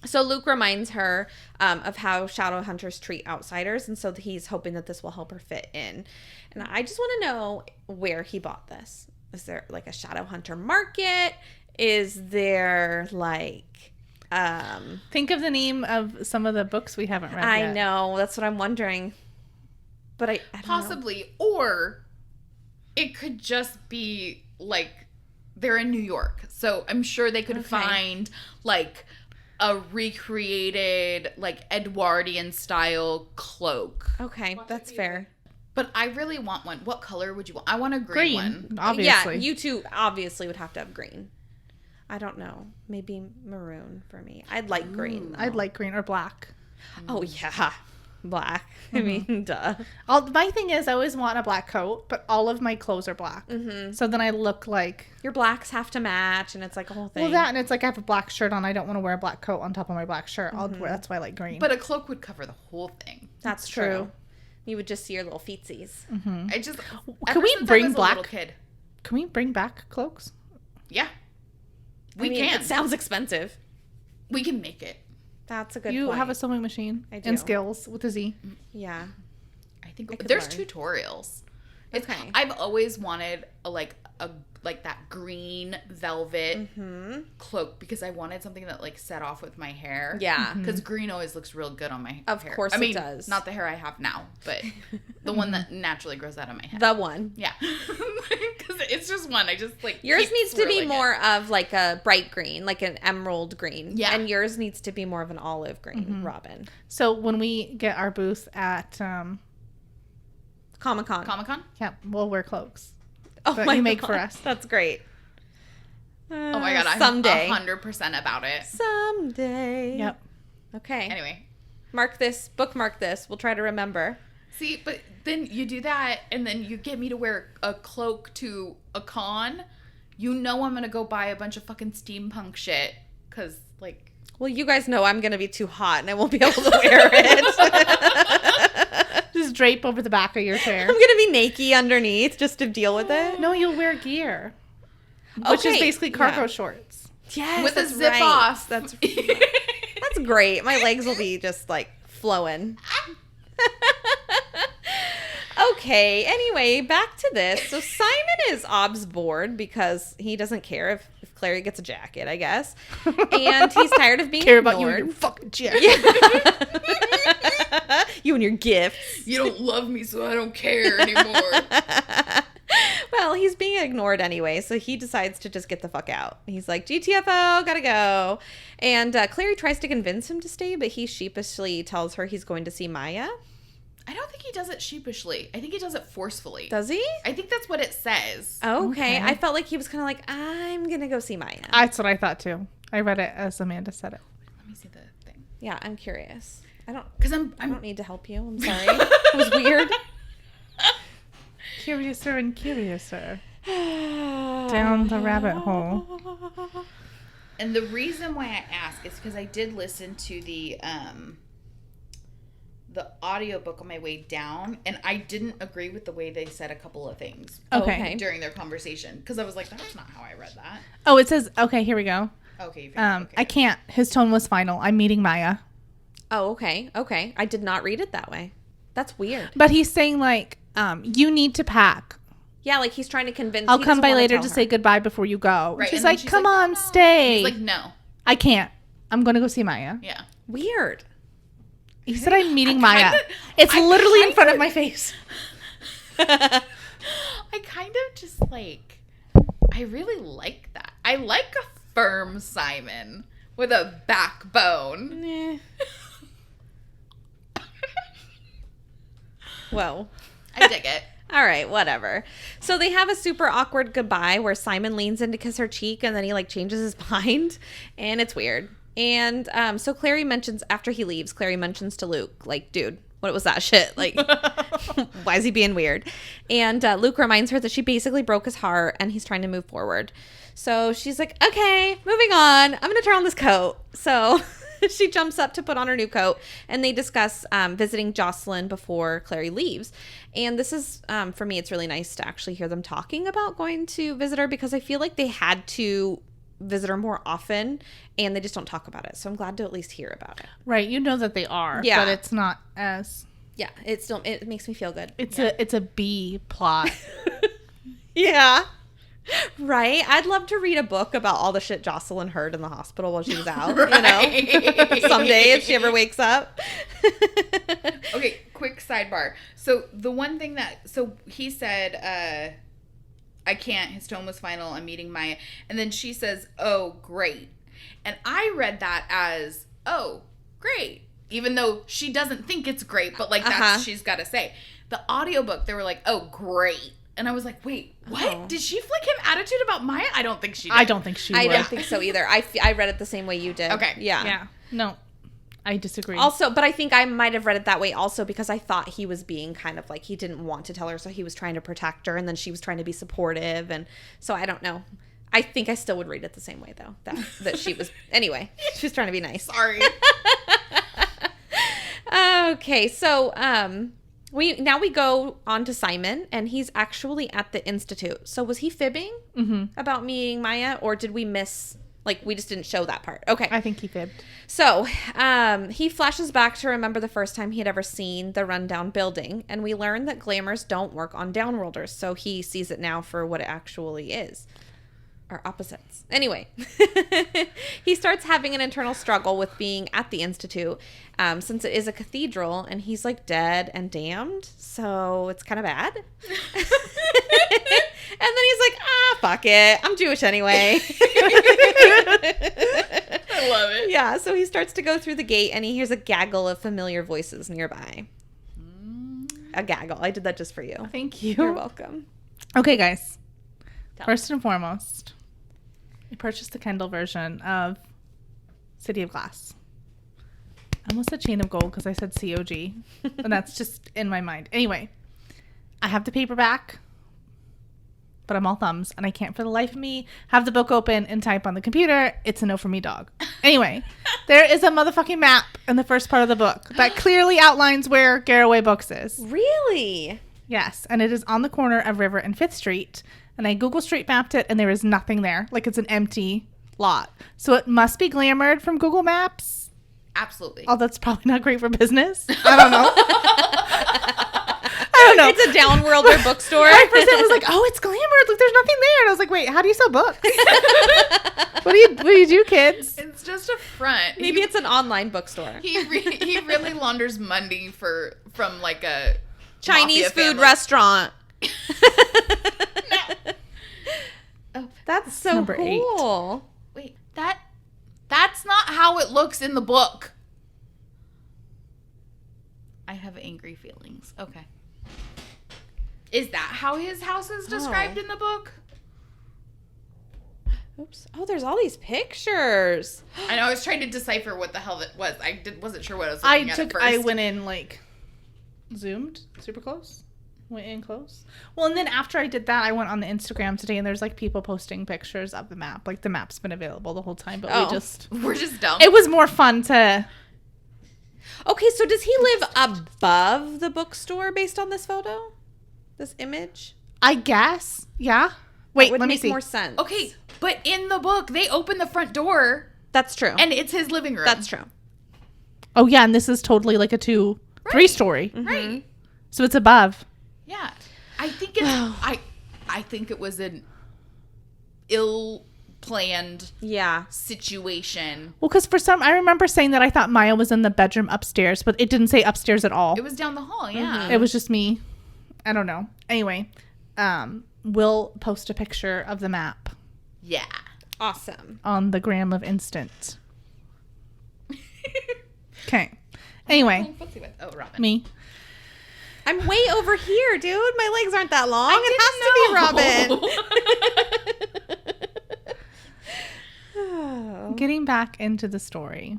So Luke reminds her of how Shadowhunters treat outsiders, and so he's hoping that this will help her fit in. And I just want to know where he bought this. Is there like a Shadowhunter market? Is there like... Think of the name of some of the books we haven't read I yet. know. That's what I'm wondering. But I don't Possibly. Or it could just be like they're in New York. So I'm sure they could find like a recreated like Edwardian style cloak. Okay, that's fair. But I really want one. What color would you want? I want a green one. Obviously. Yeah, you two obviously would have to have green. I don't know. Maybe maroon for me. I'd like green. I'd like green or black. Oh, yeah. Black. I mean, duh. My thing is, I always want a black coat, but all of my clothes are black. Mm-hmm. So then I look like... Your blacks have to match, and it's like a whole thing. Well, that, and it's like I have a black shirt on. I don't want to wear a black coat on top of my black shirt. That's why I like green. But a cloak would cover the whole thing. That's true. You would just see your little feetsies. Mm-hmm. I just... Can we bring black? Kid. Can we bring back cloaks? Yeah. We can. It sounds expensive. We can make it. That's a good You point. have a sewing machine. I do. And skills with a Z. Yeah. I think I could there's learn. tutorials. Okay. I've always wanted a that green velvet cloak because I wanted something that like set off with my hair. Yeah. Because green always looks real good on my hair. Of course I mean, it does. not the hair I have now, but the one that naturally grows out of my head. The one. Yeah. Because it's just one. I just like Yours keep needs to be swirling more it. of like a bright green, like an emerald green. Yeah. And yours needs to be more of an olive green, Robin. So when we get our booth at... Comic-Con. Comic-Con? yeah, we'll wear cloaks. Oh that my you make God. for us. That's great. Oh my God. I'm Someday. 100% about it. Someday. Yep. Okay. Anyway. Bookmark this. We'll try to remember. See, but then you do that, and then you get me to wear a cloak to a con. You know I'm going to go buy a bunch of fucking steampunk shit. Because, like... Well, you guys know I'm going to be too hot and I won't be able to wear it. Just drape over the back of your chair. I'm going to be naked underneath just to deal with it. No, you'll wear gear. Which is basically cargo shorts. Yes, with a that's zip right. off. That's great. My legs will be just like flowing. Okay, anyway, back to this. So Simon is obs bored because he doesn't care if Clary gets a jacket, I guess. And he's tired of being Care ignored. about you and your fucking jacket. Yeah. You and your gifts. You don't love me, so I don't care anymore. Well, he's being ignored anyway, so he decides to just get the fuck out. He's like, GTFO, gotta go. And Clary tries to convince him to stay, but he sheepishly tells her he's going to see Maya. I don't think he does it sheepishly. I think he does it forcefully. Does he? I think that's what it says. Okay. I felt like he was kind of like, I'm gonna go see Maya. That's what I thought too. I read it as Amanda said it. Let me see the thing. Yeah, I'm curious. I don't I don't need to help you. I'm sorry. It was weird. Curiouser and curiouser. Down the rabbit hole. And the reason why I ask is because I did listen to the audiobook on my way down, and I didn't agree with the way they said a couple of things. Okay. During their conversation, because I was like, that's not how I read that. Oh, it says, okay, here we go. Okay. I can't. His tone was final. I'm meeting Maya. Oh, okay. Okay. I did not read it that way. That's weird. But he's saying, like, you need to pack. Yeah, like he's trying to convince. I'll come by later to say goodbye before you go. Right. She's like, come on, no. stay. He's like, no. I can't. I'm going to go see Maya. Yeah. Weird. He said, I'm meeting Maya. It's literally in front of my face. I kind of just like, I really like that. I like a firm Simon with a backbone. Whoa. I dig it. All right, whatever. So they have a super awkward goodbye where Simon leans in to kiss her cheek and then he like changes his mind and it's weird. And so Clary mentions, after he leaves, Clary mentions to Luke, like, dude, what was that shit? Like, why is he being weird? And Luke reminds her that she basically broke his heart and he's trying to move forward. So she's like, okay, moving on. I'm going to try on this coat. So she jumps up to put on her new coat and they discuss visiting Jocelyn before Clary leaves. And this is, for me, it's really nice to actually hear them talking about going to visit her because I feel like they had to visit her more often and they just don't talk about it. So I'm glad to at least hear about it. Right. You know that they are. Yeah. But it's not as. Yeah. It makes me feel good. It's a B plot. Yeah. Right. I'd love to read a book about all the shit Jocelyn heard in the hospital while she was out, Right. you know, someday if she ever wakes up. Okay, quick sidebar. So the one thing so he said, I can't, his tone was final, I'm meeting Maya. And then she says, oh, great. And I read that as, oh, great. Even though she doesn't think it's great, but like that's what she's got to say. The audiobook, they were like, oh, great. And I was like, wait, what? Oh. Did she flick him attitude about Maya? I don't think she did. I don't think she would. I don't think so either. I read it the same way you did. Okay. Yeah. Yeah. No. I disagree. Also, but I think I might have read it that way also because I thought he was being kind of like, he didn't want to tell her, so he was trying to protect her, and then she was trying to be supportive, and so I don't know. I think I still would read it the same way, though, that she was, anyway, she was trying to be nice. Sorry. Okay, so we go on to Simon, and he's actually at the Institute. So was he fibbing about meeting Maya, or did we miss, like, we just didn't show that part? Okay. I think he fibbed. So he flashes back to remember the first time he had ever seen the rundown building, and we learn that glamours don't work on Downworlders, so he sees it now for what it actually is. Or opposites. Anyway, he starts having an internal struggle with being at the Institute since it is a cathedral and he's like dead and damned. So it's kind of bad. And then he's like, fuck it. I'm Jewish anyway. I love it. Yeah. So he starts to go through the gate and he hears a gaggle of familiar voices nearby. A gaggle. I did that just for you. Thank you. You're welcome. Okay, guys. First and foremost, we purchased the Kindle version of City of Glass. I almost said Chain of Gold because I said COG, and that's just in my mind. Anyway, I have the paperback, but I'm all thumbs, and I can't for the life of me have the book open and type on the computer. It's a no for me, dog. Anyway, there is a motherfucking map in the first part of the book that clearly outlines where Garraway Books is. Really? Yes, and it is on the corner of River and 5th Street. And I Google Street Mapped it, and there is nothing there. Like, it's an empty lot. So it must be glamored from Google Maps. Absolutely. Oh, that's probably not great for business. I don't know. I don't know. It's a Downworlder bookstore. My first thing was like, oh, it's glamored. Look, there's nothing there. And I was like, wait, how do you sell books? What do you do, kids? It's just a front. Maybe it's an online bookstore. He really launders money from like a Chinese food family. restaurant. No. Oh, that's so Number cool. 8. Wait, that's not how it looks in the book. I have angry feelings. Okay. Is that how his house is described in the book? Oops. Oh, there's all these pictures. I know. I was trying to decipher what the hell that was. Wasn't sure what I was looking at first. I went in, like, zoomed super close. Went in close. Well, and then after I did that, I went on the Instagram today, and there's, like, people posting pictures of the map. Like, the map's been available the whole time, but we're just dumb. It was more fun to... Okay, so does he live above the bookstore based on this photo? This image? I guess. Yeah. Wait, let me make see. more sense. Okay, but in the book, they open the front door. That's true. And it's his living room. That's true. Oh, yeah, and this is totally like a 3-story. Mm-hmm. Right. So it's above. Yeah. I think it's... I think it was an ill-planned situation. Well, because I remember saying that I thought Maya was in the bedroom upstairs, but it didn't say upstairs at all. It was down the hall, yeah. Mm-hmm. It was just me. I don't know. Anyway, we'll post a picture of the map. Yeah. Awesome. On the gram of instant. Okay. Anyway. Oh, Robin. Me. I'm way over here, dude. My legs aren't that long. It has to be Robin. Getting back into the story.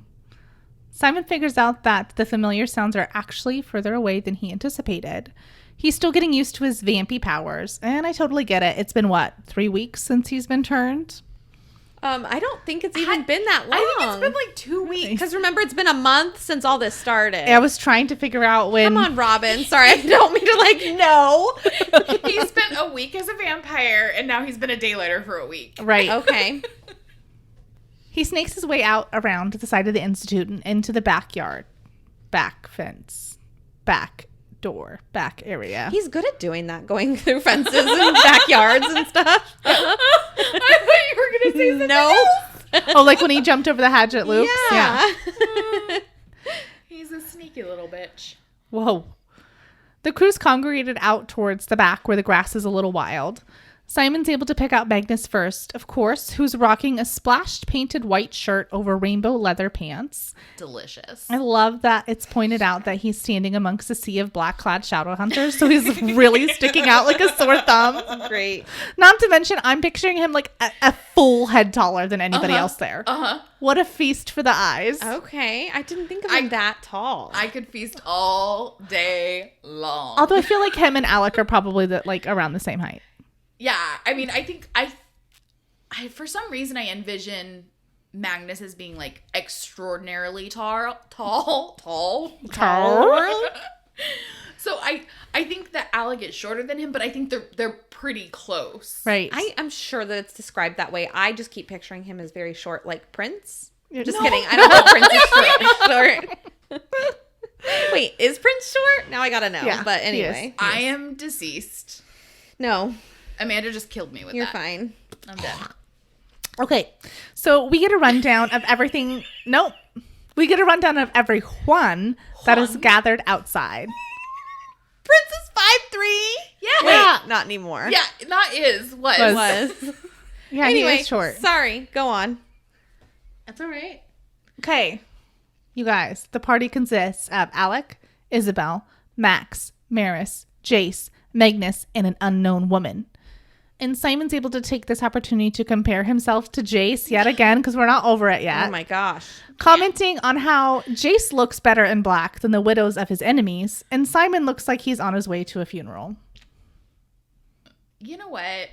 Simon figures out that the familiar sounds are actually further away than he anticipated. He's still getting used to his vampy powers, and I totally get it. It's been, 3 weeks since he's been turned? I don't think it's even been that long. I think it's been like 2 weeks. Because remember, it's been a month since all this started. I was trying to figure out when... Come on, Robin. Sorry, I don't mean to, no. He spent a week as a vampire, and now he's been a daylighter for a week. Right. Okay. He snakes his way out around the side of the Institute and into the backyard. Back fence. Back door. Back area. He's good at doing that, going through fences and backyards and stuff. I thought you were going to say something else. Oh, like when he jumped over the hedge at Luke's? Yeah. He's a sneaky little bitch. Whoa. The crew's congregated out towards the back where the grass is a little wild. Simon's able to pick out Magnus first, of course, who's rocking a splashed painted white shirt over rainbow leather pants. Delicious. I love that it's pointed out that he's standing amongst a sea of black-clad Shadowhunters, so he's really sticking out like a sore thumb. Great. Not to mention, I'm picturing him like a full head taller than anybody else there. What a feast for the eyes. Okay. I didn't think of him that tall. I could feast all day long. Although I feel like him and Alec are probably around the same height. Yeah, I mean, I think I for some reason I envision Magnus as being like extraordinarily tall. So I think that Alec is shorter than him, but I think they're pretty close. Right. I'm sure that it's described that way. I just keep picturing him as very short, like Prince. Just No. kidding. I don't know Prince is short. Wait, is Prince short? Now I gotta know. Yeah, But he is. anyway. I am deceased. No, Amanda just killed me with you're that. fine. I'm dead. Okay, so we get a rundown of everything. Nope. We get a rundown of everyone that is gathered outside. Prince is 5'3". Yeah. Wait, not anymore. Yeah, not is. Was. Was. Yeah, Anyway, he is short. sorry. Go on. That's all right. Okay, you guys, the party consists of Alec, Isabel, Max, Maris, Jace, Magnus, and an unknown woman. And Simon's able to take this opportunity to compare himself to Jace yet again, because we're not over it yet. Oh my gosh. Commenting on how Jace looks better in black than the widows of his enemies, and Simon looks like he's on his way to a funeral. You know what?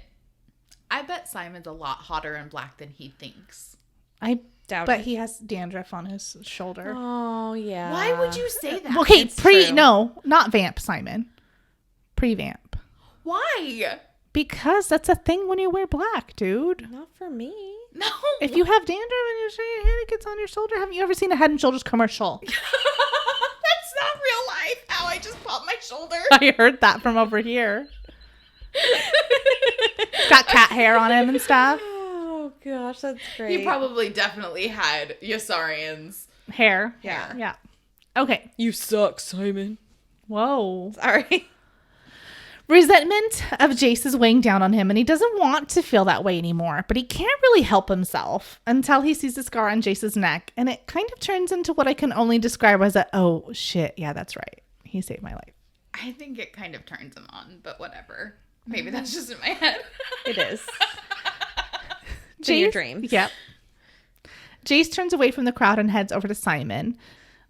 I bet Simon's a lot hotter in black than he thinks. I Doubt bet it. he has dandruff on his shoulder. Oh, yeah. Why would you say that? Okay, It's true. no, not vamp Simon. Pre-vamp. Why? Because that's a thing when you wear black, dude. Not for me. No. If you have dandruff and your head gets on your shoulder, haven't you ever seen a Head and Shoulders commercial? That's not real life. Ow, I just popped my shoulder. I heard that from over here. Got cat hair on him and stuff. Oh, gosh. That's great. He probably definitely had Yossarian's. Hair. Hair. Yeah. Okay. You suck, Simon. Whoa. Sorry. Resentment of Jace is weighing down on him, and he doesn't want to feel that way anymore, but he can't really help himself until he sees the scar on Jace's neck, and it kind of turns into what I can only describe as oh, shit, yeah, that's right. He saved my life. I think it kind of turns him on, but whatever. Maybe that's just in my head. It is. in your dreams. Yep. Jace turns away from the crowd and heads over to Simon.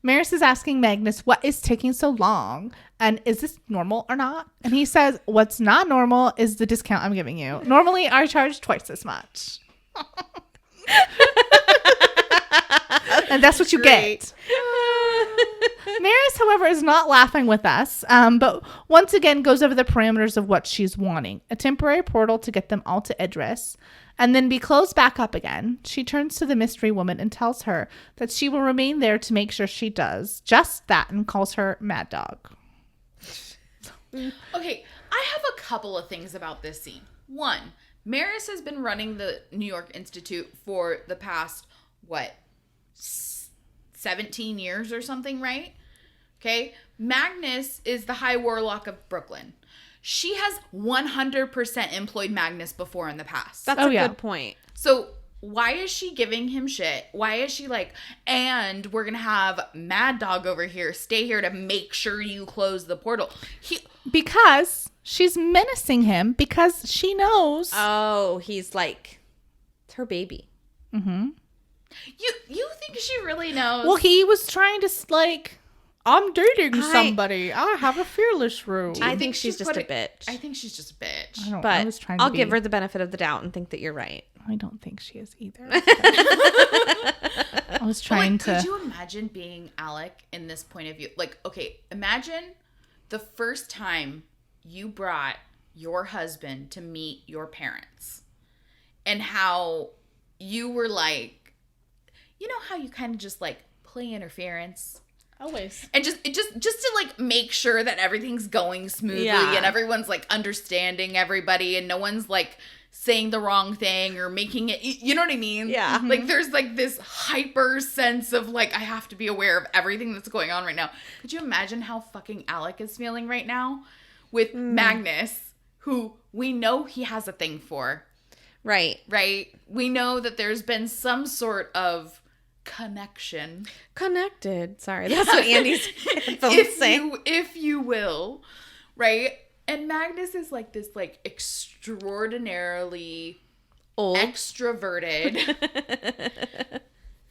Maris is asking Magnus, what is taking so long? And is this normal or not? And he says, what's not normal is the discount I'm giving you. Normally, I charge twice as much. And that's what you get. Maris, however, is not laughing with us, but once again goes over the parameters of what she's wanting. A temporary portal to get them all to Idris, and then be closed back up again. She turns to the mystery woman and tells her that she will remain there to make sure she does just that, and calls her Mad Dog. Okay, I have a couple of things about this scene. One, Maris has been running the New York Institute for the past, 17 years or something, right? Okay. Magnus is the High Warlock of Brooklyn. She has 100% employed Magnus before in the past. That's a good point. So why is she giving him shit? Why is she like, and we're going to have Mad Dog over here stay here to make sure you close the portal? Because she's menacing him because she knows. Oh, he's like, it's her baby. Mm-hmm. You think she really knows? Well, he was trying to like, I'm dating somebody. I have a fearless room. I think she's just a bitch. I think she's just a bitch. But I'll give her the benefit of the doubt and think that you're right. I don't think she is either. I was trying to. Could you imagine being Alec in this point of view? Like, okay, imagine the first time you brought your husband to meet your parents and how you were like, you know how you kind of just like play interference? Always. And just to like make sure that everything's going smoothly and everyone's like understanding everybody and no one's like saying the wrong thing or making it, you know what I mean? Yeah. Like there's like this hyper sense of like, I have to be aware of everything that's going on right now. Could you imagine how fucking Alec is feeling right now with Magnus, who we know he has a thing for? Right. We know that there's been some sort of connected. Sorry, that's what Andy's headphones say. If you will, right? And Magnus is like this like extraordinarily old, extroverted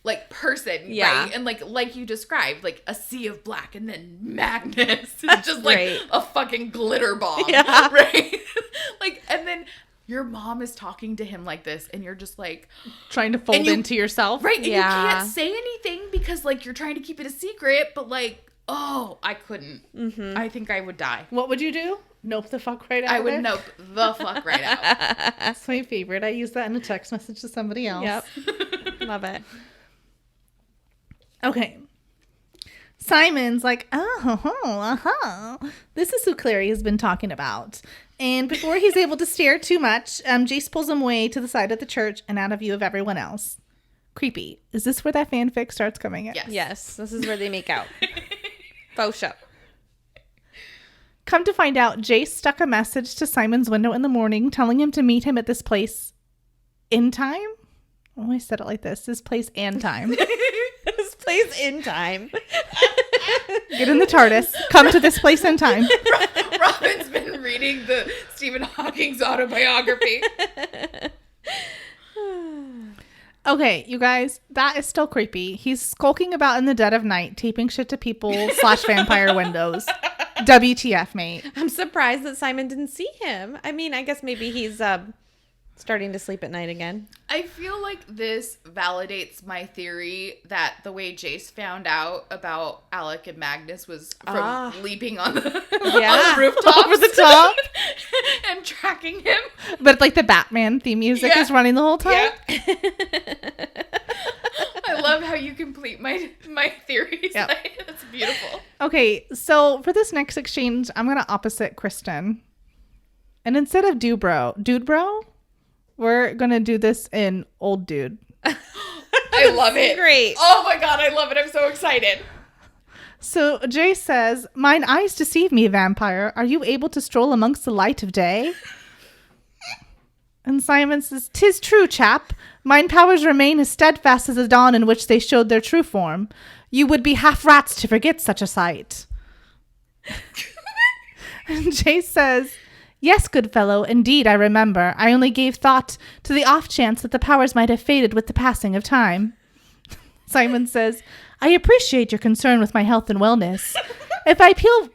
like person, right? And like you described, like a sea of black, and then Magnus is just like a fucking glitter bomb, right? Like, and then your mom is talking to him like this, and you're just like trying to fold into yourself. Right. And you can't say anything because like you're trying to keep it a secret, but like, oh, I couldn't. Mm-hmm. I think I would die. What would you do? Nope the fuck right out. I would nope the fuck right out. That's my favorite. I use that in a text message to somebody else. Yep. Love it. Okay. Simon's like, this is who Clary has been talking about. And before he's able to stare too much, Jace pulls him away to the side of the church and out of view of everyone else. Creepy. Is this where that fanfic starts coming in? Yes. This is where they make out. Faux show. Come to find out, Jace stuck a message to Simon's window in the morning telling him to meet him at this place in time. Oh, I said it like this. This place and time. This place in time. Get in the TARDIS. Come to this place in time. Robin's been reading the Stephen Hawking's autobiography. Okay, you guys, that is still creepy. He's skulking about in the dead of night, taping shit to people / vampire windows. WTF, mate. I'm surprised that Simon didn't see him. I mean, I guess maybe he's starting to sleep at night again. I feel like this validates my theory that the way Jace found out about Alec and Magnus was from leaping on the, on the rooftops. Over the top. And tracking him. But like the Batman theme music is running the whole time. Yeah. I love how you complete my theories. Yep. That's beautiful. Okay, so for this next exchange, I'm going to opposite Kristen. And instead of dude bro, we're going to do this in old dude. I love it. Great. Oh my God, I love it. I'm so excited. So Jay says, mine eyes deceive me, vampire. Are you able to stroll amongst the light of day? And Simon says, 'tis true, chap. Mine powers remain as steadfast as the dawn in which they showed their true form. You would be half rats to forget such a sight. And Jay says, Yes, good fellow, indeed, I remember. I only gave thought to the off chance that the powers might have faded with the passing of time. Simon says, I appreciate your concern with my health and wellness. If I feel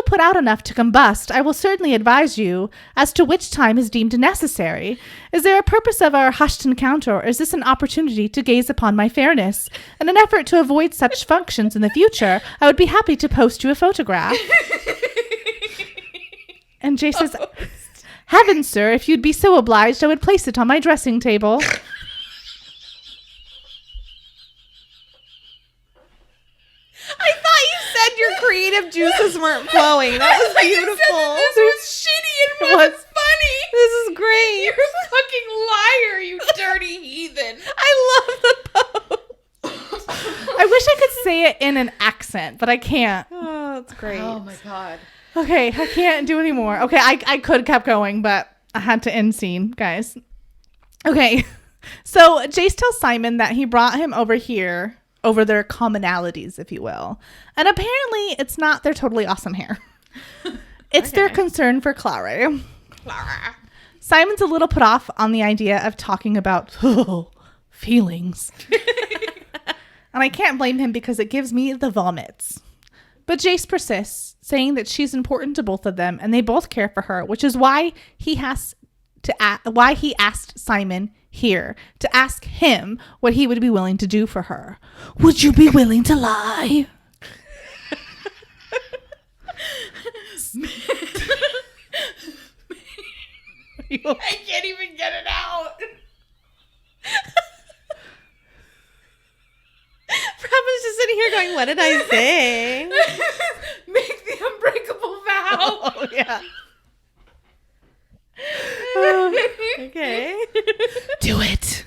put out enough to combust, I will certainly advise you as to which time is deemed necessary. Is there a purpose of our hushed encounter, or is this an opportunity to gaze upon my fairness? In an effort to avoid such functions in the future, I would be happy to post you a photograph. And Jay says, Heavens, sir, if you'd be so obliged, I would place it on my dressing table. I thought you said your creative juices weren't flowing. That was beautiful. This was shitty and was funny. This is great. You're a fucking liar, you dirty heathen. I love the pose. I wish I could say it in an accent, but I can't. Oh, that's great. Oh my god. Okay, I can't do any more. Okay, I could have kept going, but I had to end scene, guys. Okay, so Jace tells Simon that he brought him over here over their commonalities, if you will. And apparently it's not their totally awesome hair. It's their concern for Clare. Simon's a little put off on the idea of talking about feelings. And I can't blame him because it gives me the vomits. But Jace persists, saying that she's important to both of them and they both care for her, which is why he asked Simon here to ask him what he would be willing to do for her. Would you be willing to lie? I can't even get it out. Robin's just sitting here going, what did I say? Make the unbreakable vow. Oh, yeah. Okay. Do it.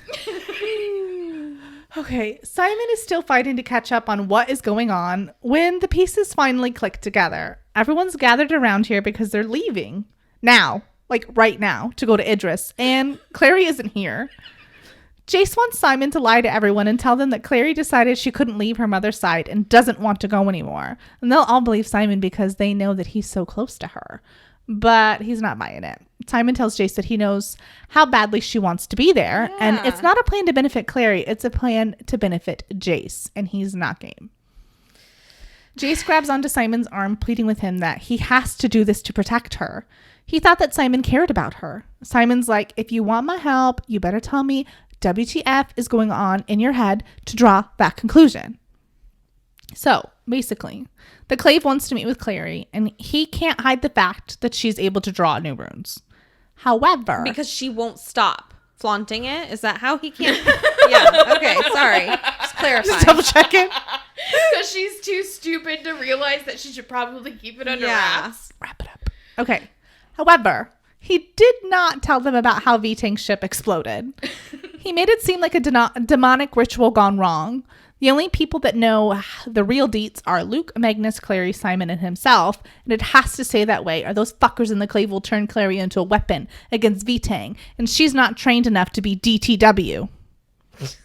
Okay, Simon is still fighting to catch up on what is going on when the pieces finally click together. Everyone's gathered around here because they're leaving now, like right now, to go to Idris, and Clary isn't here. Jace wants Simon to lie to everyone and tell them that Clary decided she couldn't leave her mother's side and doesn't want to go anymore. And they'll all believe Simon because they know that he's so close to her. But he's not buying it. Simon tells Jace that he knows how badly she wants to be there. Yeah. And it's not a plan to benefit Clary. It's a plan to benefit Jace. And he's not game. Jace grabs onto Simon's arm, pleading with him that he has to do this to protect her. He thought that Simon cared about her. Simon's like, if you want my help, you better tell me WTF is going on in your head to draw that conclusion. So, basically, the Clave wants to meet with Clary, and he can't hide the fact that she's able to draw new runes. However... Because she won't stop flaunting it? Is that how he can't... Yeah, okay, sorry. Just clarifying. Just double checking. Because she's too stupid to realize that she should probably keep it under wraps. Wrap it up. Okay. However, he did not tell them about how V-Tank's ship exploded. He made it seem like a demonic ritual gone wrong. The only people that know the real deets are Luke, Magnus, Clary, Simon, and himself. And it has to stay that way, or those fuckers in the Clave will turn Clary into a weapon against V-Tang. And she's not trained enough to be DTW.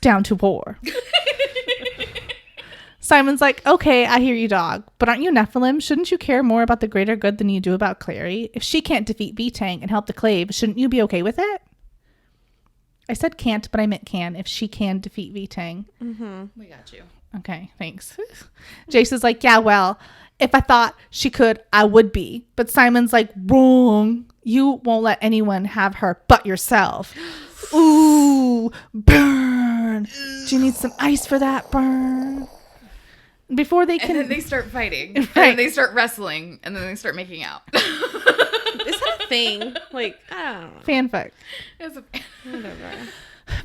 Down to war. Simon's like, okay, I hear you, dog. But aren't you Nephilim? Shouldn't you care more about the greater good than you do about Clary? If she can't defeat V-Tang and help the Clave, shouldn't you be okay with it? I said can't, but I meant can. If she can defeat V-Tang. Mm-hmm. We got you. Okay, thanks. Jace is like, yeah, well, if I thought she could, I would be. But Simon's like, wrong. You won't let anyone have her but yourself. Ooh, burn. Do you need some ice for that burn? Before they can... And then they start fighting. Right. And then they start wrestling. And then they start making out. Is that a thing? Like, I don't know. Fanfic. Whatever.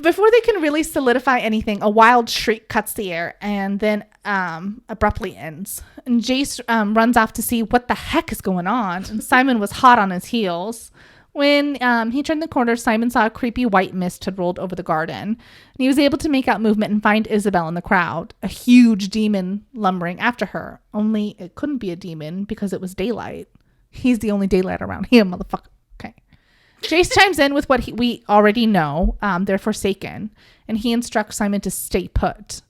Before they can really solidify anything, a wild shriek cuts the air and then abruptly ends. And Jace runs off to see what the heck is going on. And Simon was hot on his heels. When he turned the corner, Simon saw a creepy white mist had rolled over the garden. And he was able to make out movement and find Isabel in the crowd, a huge demon lumbering after her. Only it couldn't be a demon because it was daylight. He's the only daylight around here, motherfucker. Okay. Jace chimes in with what we already know. They're forsaken. And he instructs Simon to stay put.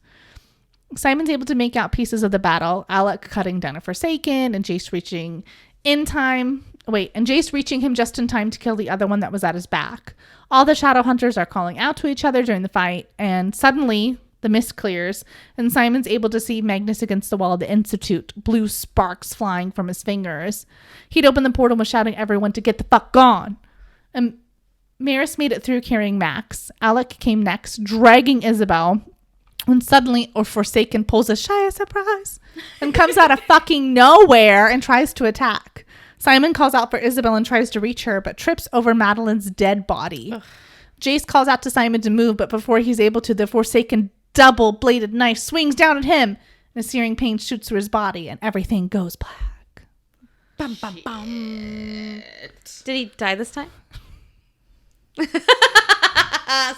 Simon's able to make out pieces of the battle. Alec cutting down a forsaken and Jace reaching in time And Jace reaching him just in time to kill the other one that was at his back. All the Shadowhunters are calling out to each other during the fight, and suddenly the mist clears, and Simon's able to see Magnus against the wall of the Institute, blue sparks flying from his fingers. He'd opened the portal and was shouting at everyone to get the fuck gone. And Maris made it through carrying Max. Alec came next, dragging Isabel, when suddenly Forsaken pulls a Shia surprise and comes out of fucking nowhere and tries to attack. Simon calls out for Isabel and tries to reach her, but trips over Madeline's dead body. Ugh. Jace calls out to Simon to move, but before he's able to, the Forsaken double-bladed knife swings down at him, and a searing pain shoots through his body, and everything goes black. Bum, bum, bum. Did he die this time?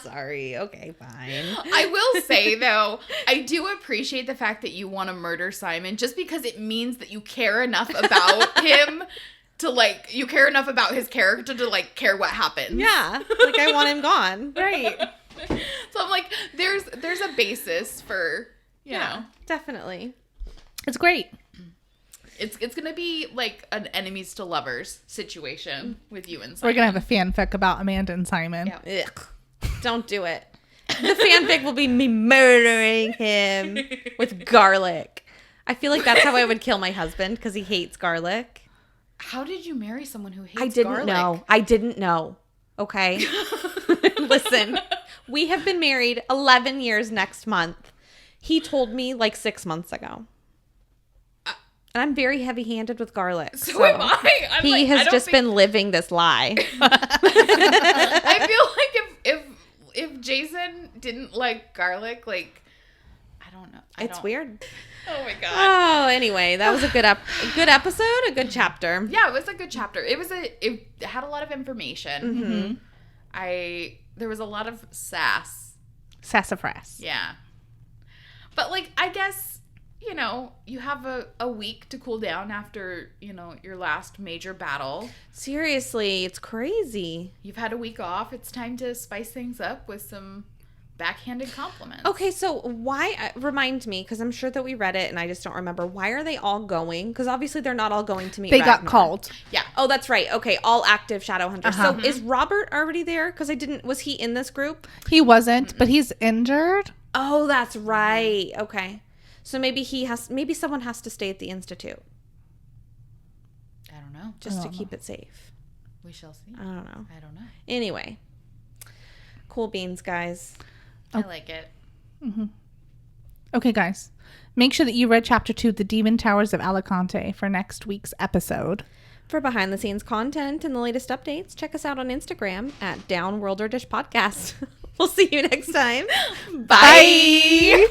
Sorry. Okay, fine. I will say, though, I do appreciate the fact that you want to murder Simon just because it means that you care enough about him to, like, you care enough about his character to, like, care what happens. Yeah. Like, I want him gone. Right. So I'm like, there's a basis for, you know. Definitely. It's great. It's going to be like an enemies to lovers situation with you and Simon. We're going to have a fanfic about Amanda and Simon. Yeah. Ugh. Don't do it. The fanfic will be me murdering him with garlic. I feel like that's how I would kill my husband because he hates garlic. How did you marry someone who hates garlic? I didn't know. Okay. Listen, we have been married 11 years next month. He told me like 6 months ago. And I'm very heavy-handed with garlic. So am I. He has just been living this lie. I feel like if Jason didn't like garlic, like, I don't know. It's weird. Oh my god. Oh, anyway, that was a good episode, a good chapter. Yeah, it was a good chapter. It had a lot of information. Mm-hmm. There was a lot of sassafras. Yeah. But, like, I guess, you know, you have a week to cool down after, you know, your last major battle. Seriously, it's crazy. You've had a week off. It's time to spice things up with some backhanded compliments. Okay, so why, remind me, because I'm sure that we read it and I just don't remember. Why are they all going? Because obviously they're not all going to meet They Ragnar. got called. Yeah. Oh, that's right. Okay, all active Shadowhunters. So is Robert already there? Because was he in this group? He wasn't, but he's injured. Oh, that's right. Okay. So maybe someone has to stay at the Institute. I don't know. Just to keep it safe. We shall see. I don't know. Anyway. Cool beans, guys. I like it. Mm-hmm. Okay, guys. Make sure that you read Chapter 2, The Demon Towers of Alicante, for next week's episode. For behind-the-scenes content and the latest updates, check us out on Instagram at Downworlder Dish Podcast. We'll see you next time. Bye.